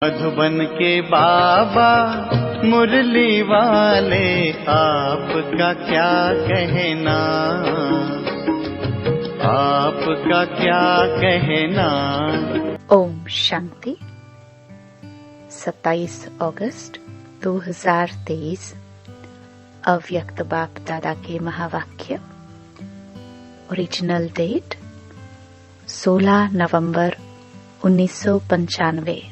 मधुबन के बाबा मुरली वाले, आपका क्या कहना, आपका क्या कहना। ओम शांति। 27 अगस्त 2023 अव्यक्त बाप दादा के महावाक्य। ओरिजिनल डेट 16 नवंबर 1995।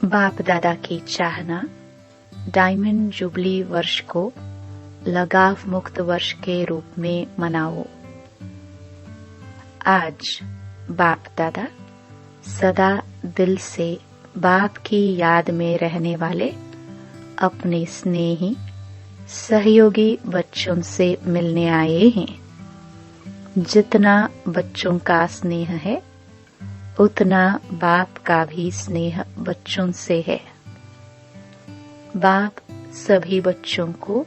बाप दादा की चाहना, डायमंड जुबली वर्ष को लगाव मुक्त वर्ष के रूप में मनाओ। आज बाप दादा सदा दिल से बाप की याद में रहने वाले अपने स्नेही सहयोगी बच्चों से मिलने आए हैं। जितना बच्चों का स्नेह है, उतना बाप का भी स्नेह बच्चों से है। बाप सभी बच्चों को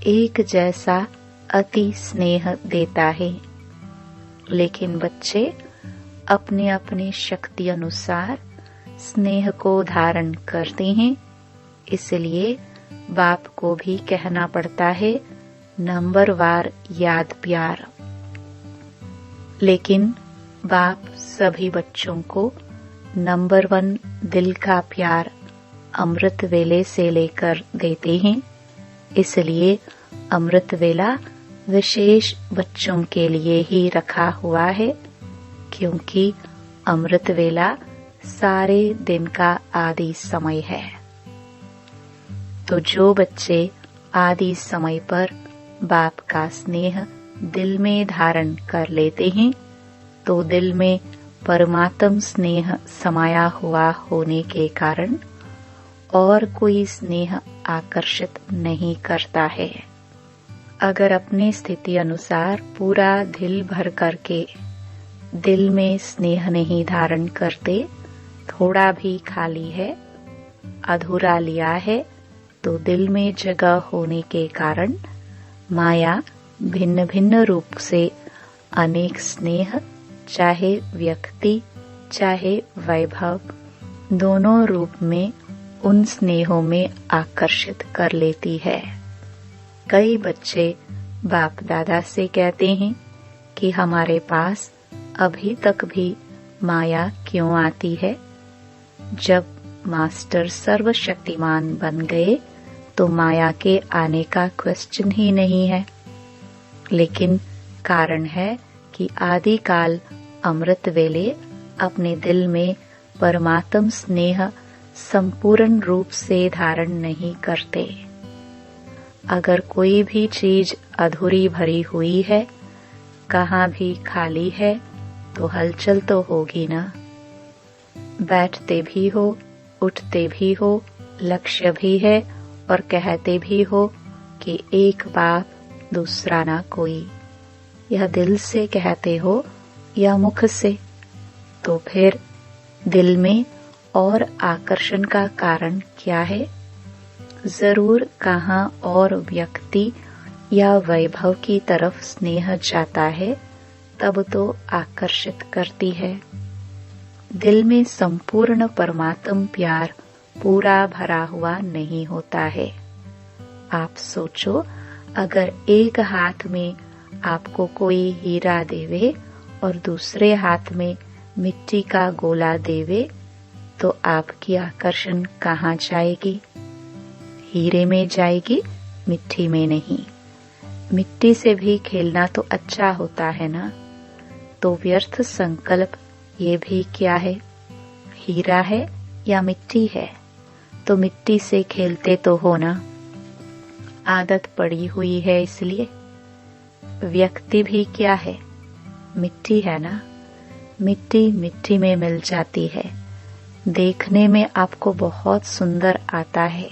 एक जैसा अति स्नेह देता है, लेकिन बच्चे अपने अपने शक्ति अनुसार स्नेह को धारण करते हैं। इसलिए बाप को भी कहना पड़ता है नंबरवार याद प्यार। लेकिन बाप सभी बच्चों को नंबर 1 दिल का प्यार अमृत वेले से लेकर देते हैं। इसलिए अमृत वेला विशेष बच्चों के लिए ही रखा हुआ है, क्योंकि अमृत वेला सारे दिन का आदि समय है। तो जो बच्चे आदि समय पर बाप का स्नेह दिल में धारण कर लेते हैं, तो दिल में परमात्म स्नेह समाया हुआ होने के कारण और कोई स्नेह आकर्षित नहीं करता है। अगर अपनी स्थिति अनुसार पूरा दिल भर करके दिल में स्नेह नहीं धारण करते, थोड़ा भी खाली है, अधूरा लिया है, तो दिल में जगह होने के कारण माया भिन्न भिन्न रूप से अनेक स्नेह, चाहे व्यक्ति चाहे वैभव, दोनों रूप में उन स्नेहों में आकर्षित कर लेती है। कई बच्चे बाप दादा से कहते हैं कि हमारे पास अभी तक भी माया क्यों आती है। जब मास्टर सर्वशक्तिमान बन गए तो माया के आने का क्वेश्चन ही नहीं है। लेकिन कारण है कि आदिकाल अमृत वेले अपने दिल में परमात्म स्नेह संपूर्ण रूप से धारण नहीं करते। अगर कोई भी चीज अधूरी भरी हुई है, कहाँ भी खाली है, तो हलचल तो होगी ना। बैठते भी हो, उठते भी हो, लक्ष्य भी है और कहते भी हो कि एक बाप दूसरा ना कोई। यह दिल से कहते हो या मुख से, तो फिर दिल में और आकर्षण का कारण क्या है? जरूर कहाँ और व्यक्ति या वैभव की तरफ स्नेह जाता है, तब तो आकर्षित करती है। दिल में संपूर्ण परमात्म प्यार पूरा भरा हुआ नहीं होता है। आप सोचो, अगर एक हाथ में आपको कोई हीरा देवे और दूसरे हाथ में मिट्टी का गोला देवे, तो आपकी आकर्षण कहाँ जाएगी? हीरे में जाएगी, मिट्टी में नहीं। मिट्टी से भी खेलना तो अच्छा होता है ना। तो व्यर्थ संकल्प ये भी क्या है? हीरा है या मिट्टी है? तो मिट्टी से खेलते तो हो ना। आदत पड़ी हुई है इसलिए। व्यक्ति भी क्या है? मिट्टी है ना। मिट्टी मिट्टी में मिल जाती है। देखने में आपको बहुत सुंदर आता है,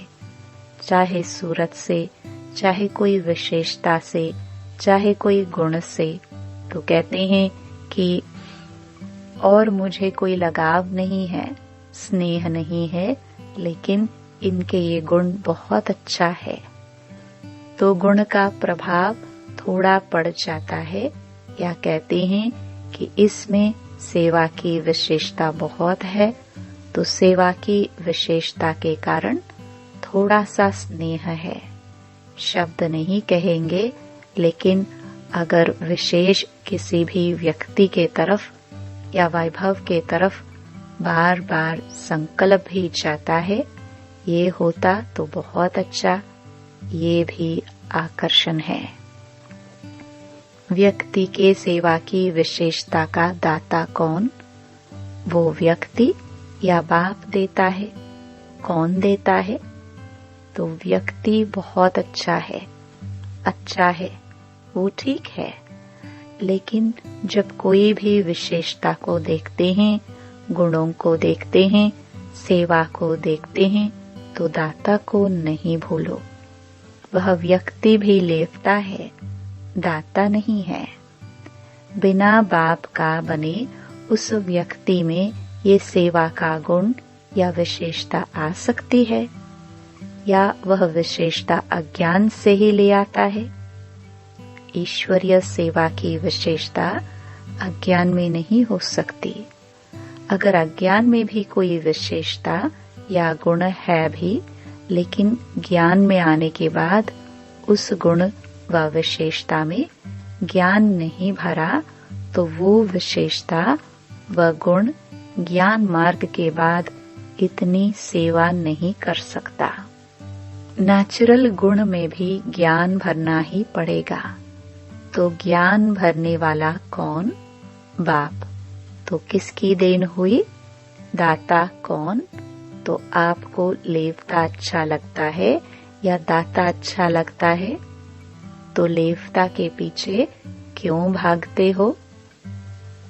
चाहे सूरत से, चाहे कोई विशेषता से, चाहे कोई गुण से। तो कहते हैं कि और मुझे कोई लगाव नहीं है, स्नेह नहीं है, लेकिन इनके ये गुण बहुत अच्छा है। तो गुण का प्रभाव थोड़ा पड़ जाता है, या कहते हैं कि इसमें सेवा की विशेषता बहुत है, तो सेवा की विशेषता के कारण थोड़ा सा स्नेह है। शब्द नहीं कहेंगे, लेकिन अगर विशेष किसी भी व्यक्ति के तरफ या वैभव के तरफ बार बार संकल्प भी जाता है, ये होता तो बहुत अच्छा, ये भी आकर्षण है। व्यक्ति के सेवा की विशेषता का दाता कौन? वो व्यक्ति या बाप देता है? कौन देता है? तो व्यक्ति बहुत अच्छा है, वो ठीक है। लेकिन जब कोई भी विशेषता को देखते हैं, गुणों को देखते हैं, सेवा को देखते हैं, तो दाता को नहीं भूलो। वह व्यक्ति भी लेवता है, दाता नहीं है। बिना बाप का बने उस व्यक्ति में ये सेवा का गुण या विशेषता आ सकती है, या वह विशेषता अज्ञान से ही ले आता है? ईश्वरीय सेवा की विशेषता अज्ञान में नहीं हो सकती। अगर अज्ञान में भी कोई विशेषता या गुण है भी, लेकिन ज्ञान में आने के बाद उस गुण व विशेषता में ज्ञान नहीं भरा, तो वो विशेषता व गुण ज्ञान मार्ग के बाद इतनी सेवा नहीं कर सकता। नेचुरल गुण में भी ज्ञान भरना ही पड़ेगा। तो ज्ञान भरने वाला कौन? बाप। तो किसकी देन हुई? दाता कौन? तो आपको लेवता अच्छा लगता है या दाता अच्छा लगता है? तो लेवता के पीछे क्यों भागते हो?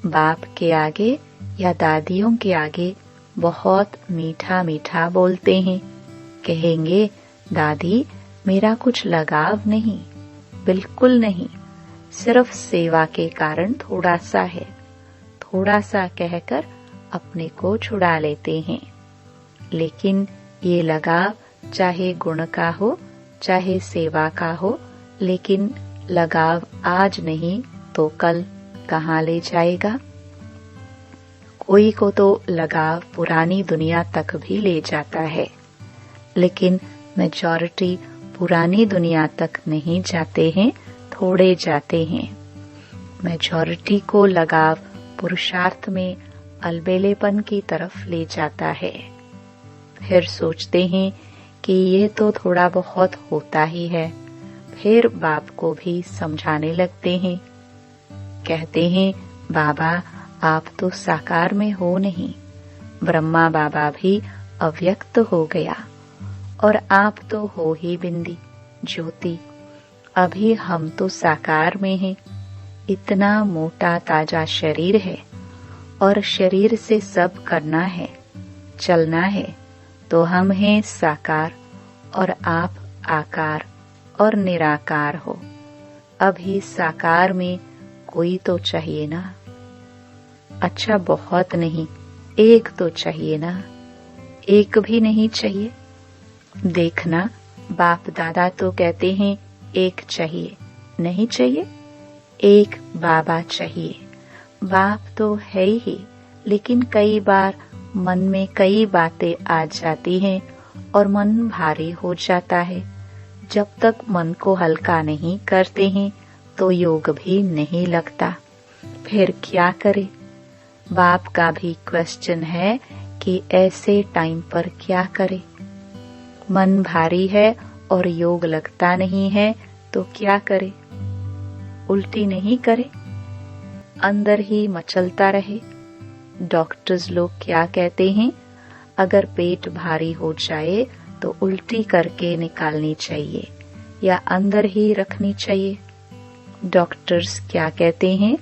बाप के आगे या दादियों के आगे बहुत मीठा मीठा बोलते हैं, कहेंगे दादी मेरा कुछ लगाव नहीं, बिल्कुल नहीं, सिर्फ सेवा के कारण थोड़ा सा है, थोड़ा सा कहकर अपने को छुड़ा लेते हैं। लेकिन ये लगाव चाहे गुण का हो चाहे सेवा का हो, लेकिन लगाव आज नहीं तो कल कहाँ ले जाएगा? कोई को तो लगाव पुरानी दुनिया तक भी ले जाता है, लेकिन मेजॉरिटी पुरानी दुनिया तक नहीं जाते हैं, थोड़े जाते हैं। मेजॉरिटी को लगाव पुरुषार्थ में अलबेलेपन की तरफ ले जाता है। फिर सोचते हैं कि ये तो थोड़ा बहुत होता ही है, फिर बाप को भी समझाने लगते हैं। कहते हैं बाबा आप तो साकार में हो नहीं, ब्रह्मा बाबा भी अव्यक्त हो गया और आप तो हो ही बिंदी ज्योति, अभी हम तो साकार में हैं। इतना मोटा ताजा शरीर है और शरीर से सब करना है, चलना है, तो हम हैं साकार और आप आकार और निराकार हो। अभी साकार में कोई तो चाहिए ना? अच्छा बहुत नहीं, एक तो चाहिए ना? एक भी नहीं चाहिए? देखना बाप दादा तो कहते हैं एक चाहिए, नहीं चाहिए? एक बाबा चाहिए। बाप तो है ही, लेकिन कई बार मन में कई बातें आ जाती हैं और मन भारी हो जाता है। जब तक मन को हल्का नहीं करते हैं तो योग भी नहीं लगता। फिर क्या करे? बाप का भी क्वेश्चन है कि ऐसे टाइम पर क्या करे? मन भारी है और योग लगता नहीं है तो क्या करे? उल्टी नहीं करे, अंदर ही मचलता रहे। डॉक्टर्स लोग क्या कहते हैं? अगर पेट भारी हो जाए तो उल्टी करके निकालनी चाहिए या अंदर ही रखनी चाहिए। डॉक्टर्स क्या कहते हैं?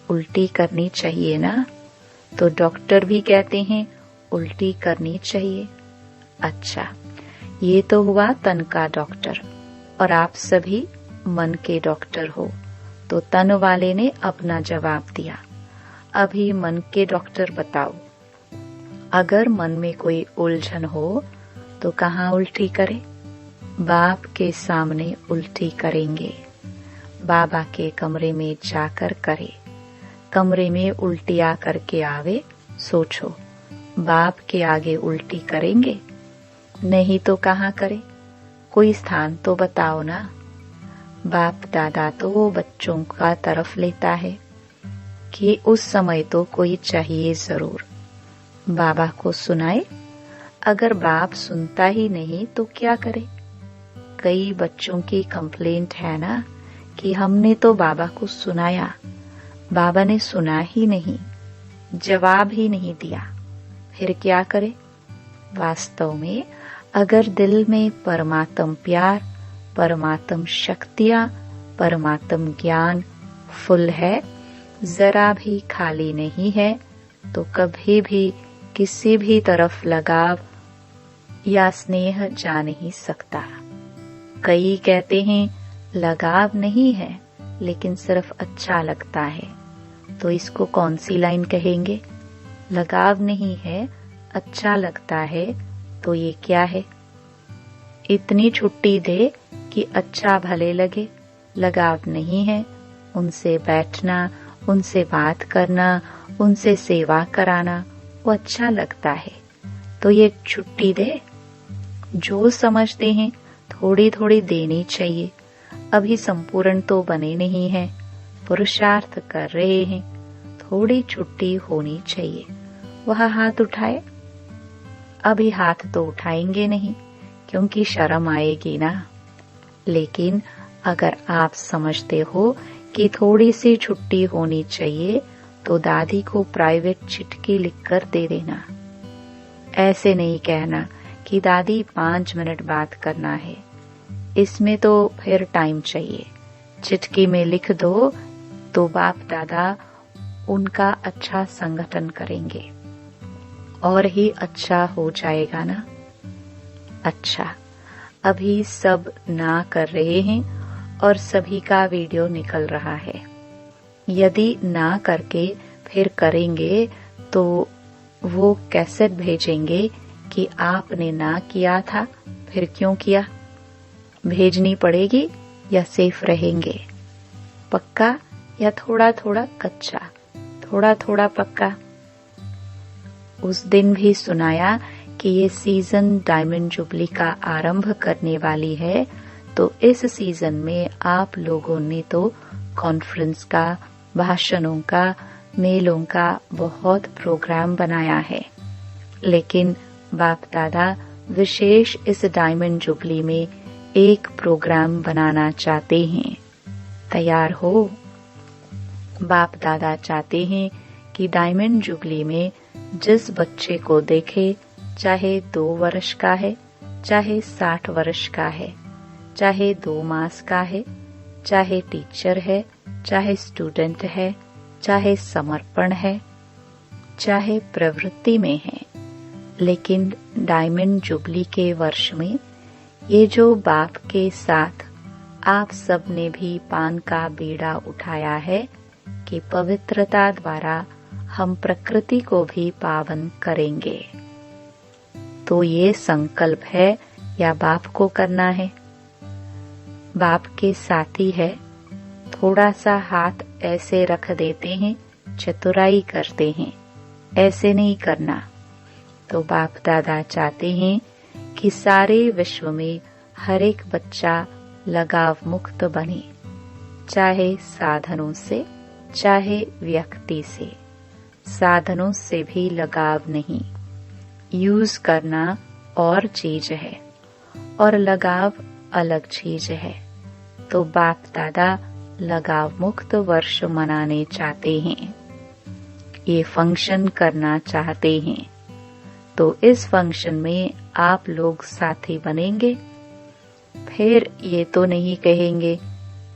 उल्टी करनी चाहिए ना? तो डॉक्टर भी कहते हैं उल्टी करनी चाहिए। अच्छा, ये तो हुआ तन का डॉक्टर और आप सभी मन के डॉक्टर हो। तो तन वाले ने अपना जवाब दिया। अभी मन के डॉक्टर बताओ, अगर मन में कोई उलझन हो तो कहाँ उल्टी करे? बाप के सामने उल्टी करेंगे, बाबा के कमरे में जाकर करे, कमरे में उल्टियां करके आवे, सोचो बाप के आगे उल्टी करेंगे? नहीं तो कहाँ करे? कोई स्थान तो बताओ ना। बाप दादा तो बच्चों का तरफ लेता है कि उस समय तो कोई चाहिए जरूर, बाबा को सुनाए। अगर बाप सुनता ही नहीं तो क्या करे? कई बच्चों की कंप्लेंट है ना कि हमने तो बाबा को सुनाया, बाबा ने सुना ही नहीं, जवाब ही नहीं दिया, फिर क्या करे? वास्तव में अगर दिल में परमात्म प्यार, परमात्म शक्तियां, परमात्म ज्ञान फुल है, जरा भी खाली नहीं है, तो कभी भी किसी भी तरफ लगाव या स्नेह जा नहीं सकता। कई कहते हैं लगाव नहीं है लेकिन सिर्फ अच्छा लगता है, तो इसको कौन सी लाइन कहेंगे? लगाव नहीं है, अच्छा लगता है, तो ये क्या है? इतनी छुट्टी दे कि अच्छा भले लगे, लगाव नहीं है, उनसे बैठना, उनसे बात करना, उनसे सेवा कराना वो अच्छा लगता है, तो ये छुट्टी दे। जो समझते हैं थोड़ी थोड़ी देनी चाहिए। अभी संपूर्ण तो बने नहीं हैं, पुरुषार्थ कर रहे हैं, थोड़ी छुट्टी होनी चाहिए। वह हाथ उठाए। अभी हाथ तो उठाएंगे नहीं क्योंकि शर्म आएगी ना। लेकिन अगर आप समझते हो कि थोड़ी सी छुट्टी होनी चाहिए तो दादी को प्राइवेट चिट्ठी लिखकर दे देना। ऐसे नहीं कहना कि दादी 5 मिनट बात करना है, इसमें तो फिर टाइम चाहिए। चिट्ठी में लिख दो तो बाप दादा उनका अच्छा संगठन करेंगे और ही अच्छा हो जाएगा ना। अच्छा, अभी सब ना कर रहे हैं और सभी का वीडियो निकल रहा है। यदि ना करके फिर करेंगे तो वो कैसेट भेजेंगे कि आपने ना किया था, फिर क्यों किया? भेजनी पड़ेगी या सेफ रहेंगे? पक्का या थोड़ा थोड़ा कच्चा, थोड़ा थोड़ा पक्का? उस दिन भी सुनाया कि ये सीजन डायमंड जुबली का आरंभ करने वाली है, तो इस सीजन में आप लोगों ने तो कॉन्फ्रेंस का, भाषणों का, मेलों का बहुत प्रोग्राम बनाया है, लेकिन बाप दादा विशेष इस डायमंड जुबली में एक प्रोग्राम बनाना चाहते हैं। तैयार हो? बाप दादा चाहते हैं कि डायमंड जुबली में जिस बच्चे को देखे, चाहे 2 वर्ष का है, चाहे 60 वर्ष का है, चाहे 2 मास का है, चाहे टीचर है, चाहे स्टूडेंट है, चाहे समर्पण है, चाहे प्रवृत्ति में है, लेकिन डायमंड जुबली के वर्ष में ये जो बाप के साथ आप सब ने भी पान का बीड़ा उठाया है कि पवित्रता द्वारा हम प्रकृति को भी पावन करेंगे, तो ये संकल्प है या बाप को करना है? बाप के साथी है, थोड़ा सा हाथ ऐसे रख देते हैं, चतुराई करते हैं, ऐसे नहीं करना। तो बाप दादा चाहते हैं कि सारे विश्व में हर एक बच्चा लगाव मुक्त बने, चाहे साधनों से, चाहे व्यक्ति से। साधनों से भी लगाव नहीं, यूज करना और चीज है और लगाव अलग चीज है। तो बाप दादा लगाव मुक्त वर्ष मनाने चाहते हैं, ये फंक्शन करना चाहते हैं। तो इस फंक्शन में आप लोग साथी बनेंगे। फिर ये तो नहीं कहेंगे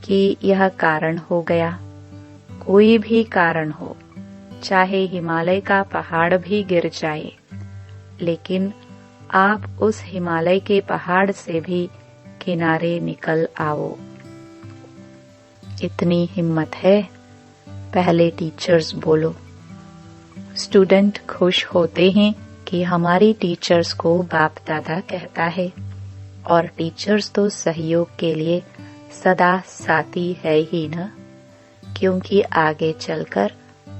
कि यह कारण हो गया। कोई भी कारण हो, चाहे हिमालय का पहाड़ भी गिर जाए, लेकिन आप उस हिमालय के पहाड़ से भी किनारे निकल आओ। इतनी हिम्मत है? पहले टीचर्स बोलो। स्टूडेंट खुश होते हैं कि हमारी टीचर्स को बाप दादा कहता है, और टीचर्स तो सहयोग के लिए सदा साथी है ही न, क्योंकि आगे चलकर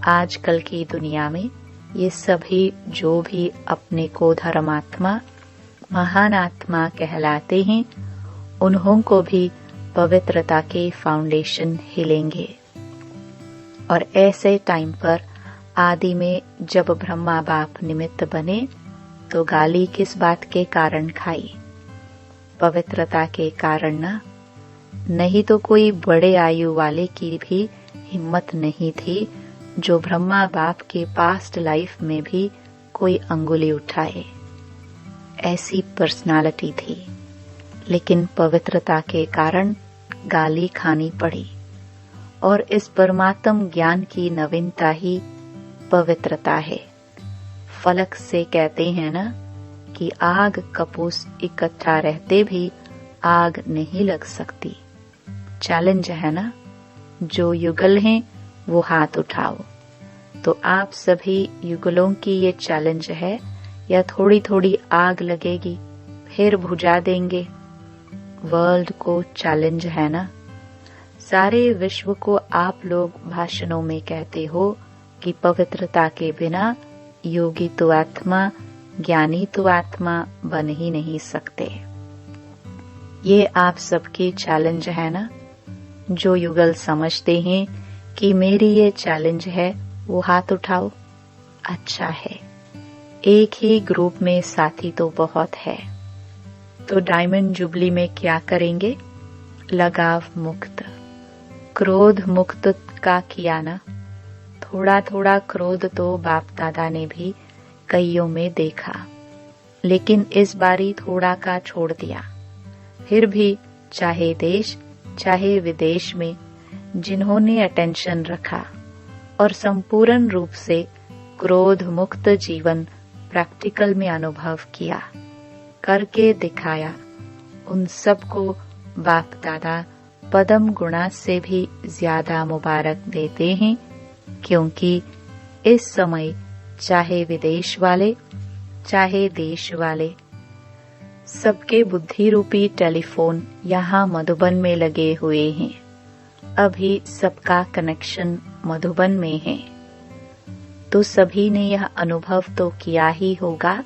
आजकल की दुनिया में ये सभी जो भी अपने को धर्मात्मा, महान आत्मा कहलाते हैं, उन्हों को भी पवित्रता के फाउंडेशन हिलेंगे। और ऐसे टाइम पर आदि में जब ब्रह्मा बाप निमित्त बने तो गाली किस बात के कारण खाई? पवित्रता के कारण ना। नहीं तो कोई बड़े आयु वाले की भी हिम्मत नहीं थी जो ब्रह्मा बाप के पास्ट लाइफ में भी कोई अंगुली उठाए। ऐसी पर्सनालिटी थी, लेकिन पवित्रता के कारण गाली खानी पड़ी। और इस परमात्म ज्ञान की नवीनता ही पवित्रता है। फलक से कहते हैं ना कि आग कपूस इकट्ठा रहते भी आग नहीं लग सकती। चैलेंज है ना, जो युगल हैं वो हाथ उठाओ। तो आप सभी युगलों की ये चैलेंज है, या थोड़ी थोड़ी आग लगेगी फिर बुझा देंगे? वर्ल्ड को चैलेंज है ना। सारे विश्व को आप लोग भाषणों में कहते हो कि पवित्रता के बिना योगी तो आत्मा, ज्ञानी तो आत्मा बन ही नहीं सकते। ये आप सबकी चैलेंज है ना। जो युगल समझते हैं कि मेरी ये चैलेंज है, वो हाथ उठाओ। अच्छा है, एक ही ग्रुप में साथी तो बहुत है। तो डायमंड जुबली में क्या करेंगे? लगाव मुक्त, क्रोध मुक्त का किया ना। थोड़ा थोड़ा क्रोध तो बाप दादा ने भी कईयों में देखा, लेकिन इस बारी थोड़ा का छोड़ दिया। फिर भी चाहे देश चाहे विदेश में जिन्होंने अटेंशन रखा और संपूर्ण रूप से क्रोध मुक्त जीवन प्रैक्टिकल में अनुभव किया, करके दिखाया, उन सबको बाप दादा पदम गुणा से भी ज्यादा मुबारक देते हैं। क्योंकि इस समय चाहे विदेश वाले चाहे देश वाले, सबके बुद्धि रूपी टेलीफोन यहाँ मधुबन में लगे हुए हैं। अभी सबका कनेक्शन मधुबन में है। तो सभी ने यह अनुभव तो किया ही होगा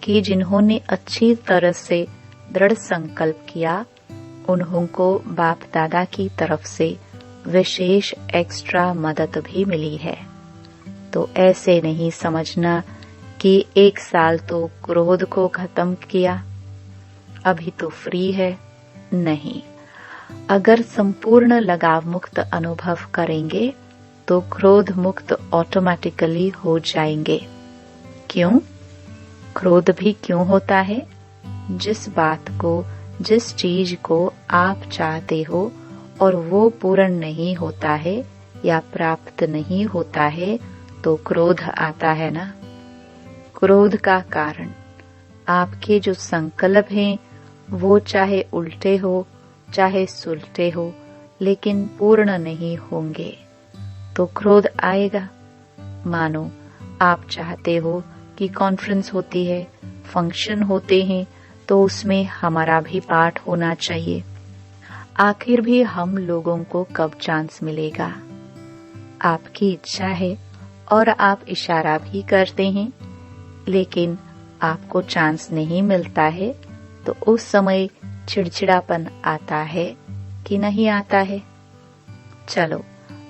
कि जिन्होंने अच्छी तरह से दृढ़ संकल्प किया, उन्हों को बाप दादा की तरफ से विशेष एक्स्ट्रा मदद भी मिली है। तो ऐसे नहीं समझना कि एक साल तो क्रोध को खत्म किया, अभी तो फ्री है। नहीं, अगर संपूर्ण लगाव मुक्त अनुभव करेंगे तो क्रोध मुक्त ऑटोमेटिकली हो जाएंगे। क्यों? क्रोध भी क्यों होता है? जिस बात को, जिस चीज को आप चाहते हो और वो पूर्ण नहीं होता है या प्राप्त नहीं होता है, तो क्रोध आता है ना। क्रोध का कारण आपके जो संकल्प हैं वो चाहे उल्टे हो चाहे सुलटे हो, लेकिन पूर्ण नहीं होंगे, तो क्रोध आएगा। मानो आप चाहते हो कि कॉन्फ्रेंस होती है, फंक्शन होते हैं, तो उसमें हमारा भी पार्ट होना चाहिए। आखिर भी हम लोगों को कब चांस मिलेगा? आपकी इच्छा है और आप इशारा भी करते हैं, लेकिन आपको चांस नहीं मिलता है, तो उस समय चिड़चिड़ापन आता है कि नहीं आता है? चलो,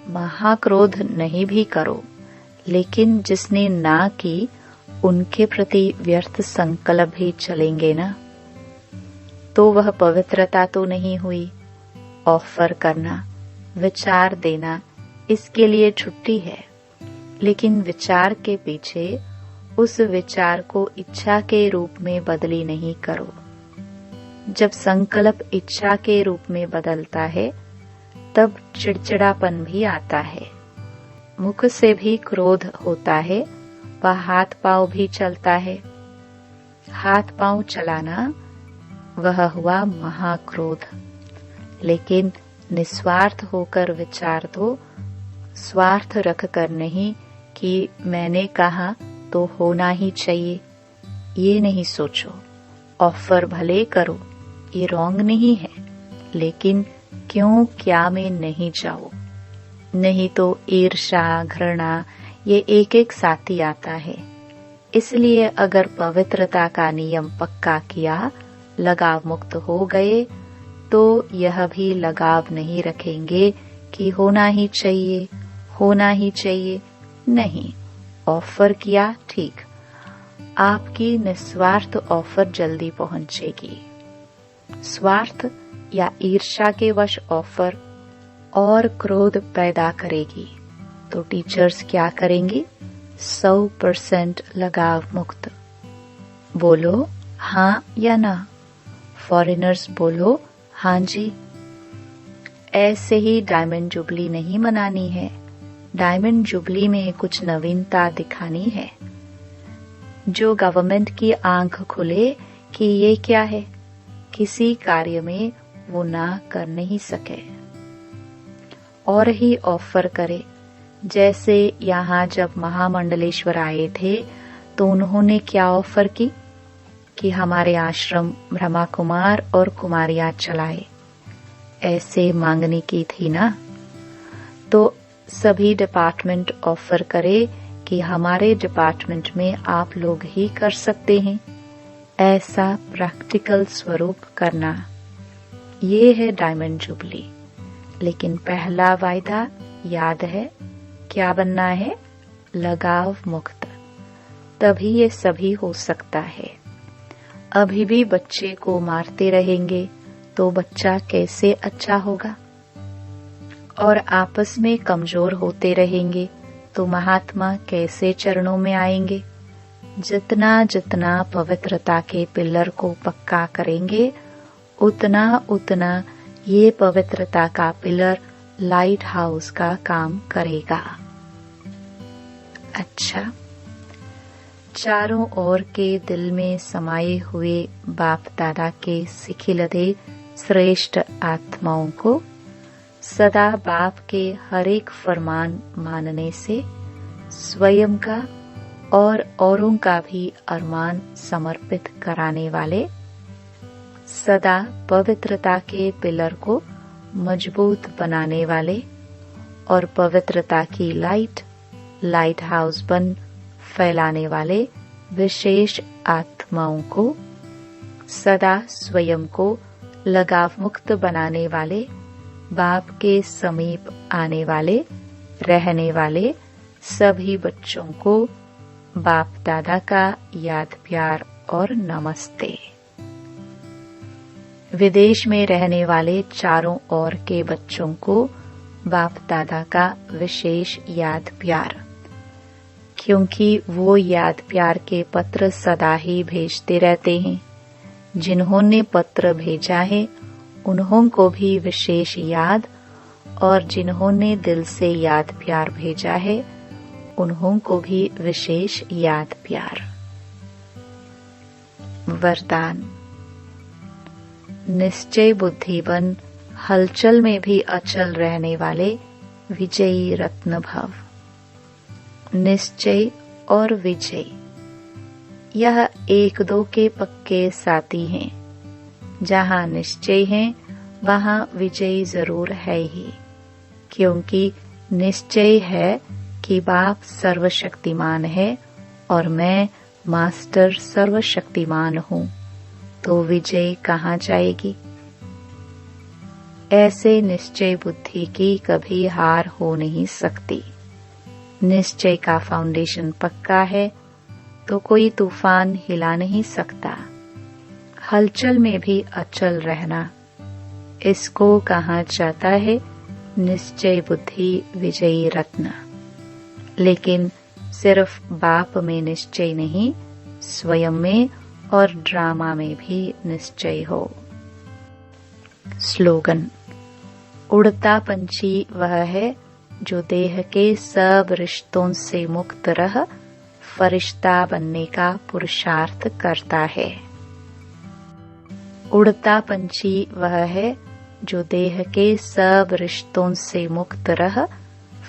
महाक्रोध नहीं भी करो, लेकिन जिसने ना की उनके प्रति व्यर्थ संकल्प भी चलेंगे ना, तो वह पवित्रता तो नहीं हुई। ऑफर करना, विचार देना, इसके लिए छुट्टी है, लेकिन विचार के पीछे उस विचार को इच्छा के रूप में बदली नहीं करो। जब संकल्प इच्छा के रूप में बदलता है, तब चिड़चिड़ापन भी आता है, मुख से भी क्रोध होता है, वह हाथ पांव भी चलता है। हाथ पांव चलाना वह हुआ महाक्रोध। लेकिन निस्वार्थ होकर विचार दो, स्वार्थ रखकर नहीं कि मैंने कहा तो होना ही चाहिए, ये नहीं सोचो। ऑफर भले करो, ये रॉन्ग नहीं है, लेकिन क्यों क्या में नहीं जाओ। नहीं तो ईर्ष्या, घृणा, ये एक एक साथ ही आता है। इसलिए अगर पवित्रता का नियम पक्का किया, लगाव मुक्त हो गए, तो यह भी लगाव नहीं रखेंगे कि होना ही चाहिए, होना ही चाहिए। नहीं, ऑफर किया ठीक, आपकी निस्वार्थ ऑफर जल्दी पहुंचेगी। स्वार्थ या ईर्ष्या के वश ऑफर और क्रोध पैदा करेगी। तो टीचर्स क्या करेंगे? 100% लगाव मुक्त। बोलो हाँ या ना। फॉरेनर्स बोलो हाँ जी। ऐसे ही डायमंड जुबली नहीं मनानी है। डायमंड जुबली में कुछ नवीनता दिखानी है, जो गवर्नमेंट की आंख खुले कि ये क्या है, किसी कार्य में वो ना कर नहीं सके और ही ऑफर करे। जैसे यहाँ जब महामंडलेश्वर आए थे तो उन्होंने क्या ऑफर की कि हमारे आश्रम ब्रह्मा कुमार और कुमारियां चलाए, ऐसे मांगने की थी ना। तो सभी डिपार्टमेंट ऑफर करे कि हमारे डिपार्टमेंट में आप लोग ही कर सकते हैं। ऐसा प्रैक्टिकल स्वरूप करना, ये है डायमंड जुबली। लेकिन पहला वायदा याद है, क्या बनना है? लगाव मुक्त। तभी ये सभी हो सकता है। अभी भी बच्चे को मारते रहेंगे तो बच्चा कैसे अच्छा होगा? और आपस में कमजोर होते रहेंगे तो महात्मा कैसे चरणों में आएंगे? जितना जितना पवित्रता के पिलर को पक्का करेंगे, उतना उतना ये पवित्रता का पिलर लाइट हाउस का काम करेगा। अच्छा, चारों ओर के दिल में समाये हुए बाप दादा के सिखिलते श्रेष्ठ आत्माओं को सदा बाप के हर एक फरमान मानने से स्वयं का और औरों का भी अरमान समर्पित कराने वाले, सदा पवित्रता के पिलर को मजबूत बनाने वाले और पवित्रता की लाइट हाउस बन फैलाने वाले विशेष आत्माओं को, सदा स्वयं को लगाव मुक्त बनाने वाले, बाप के समीप आने वाले, रहने वाले सभी बच्चों को बाप दादा का याद प्यार और नमस्ते। विदेश में रहने वाले चारों ओर के बच्चों को बाप दादा का विशेष याद प्यार, क्योंकि वो याद प्यार के पत्र सदा ही भेजते रहते हैं। जिन्होंने पत्र भेजा है उन्हों को भी विशेष याद, और जिन्होंने दिल से याद प्यार भेजा है उन्हों को भी विशेष याद प्यार। वरदान। निश्चय बुद्धि बन हलचल में भी अचल रहने वाले विजयी रत्न भव। निश्चय और विजय, यह एक दो के पक्के साथी हैं। जहाँ निश्चय है वहाँ विजय जरूर है ही, क्योंकि निश्चय है कि बाप सर्वशक्तिमान है और मैं मास्टर सर्वशक्तिमान हूँ, तो विजय कहाँ जाएगी? ऐसे निश्चय बुद्धि की कभी हार हो नहीं सकती। निश्चय का फाउंडेशन पक्का है तो कोई तूफान हिला नहीं सकता। हलचल में भी अचल रहना, इसको कहा जाता है निश्चय बुद्धि विजयी रत्न। लेकिन सिर्फ बाप में निश्चय नहीं, स्वयं में और ड्रामा में भी निश्चय हो। स्लोगन। उड़ता पंछी वह है जो देह के सब रिश्तों से मुक्त रह फरिश्ता बनने का पुरुषार्थ करता है। उड़ता पंछी वह है जो देह के सब रिश्तों से मुक्त रह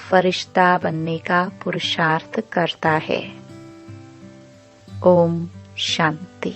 फरिश्ता बनने का पुरुषार्थ करता है। ओम शांति।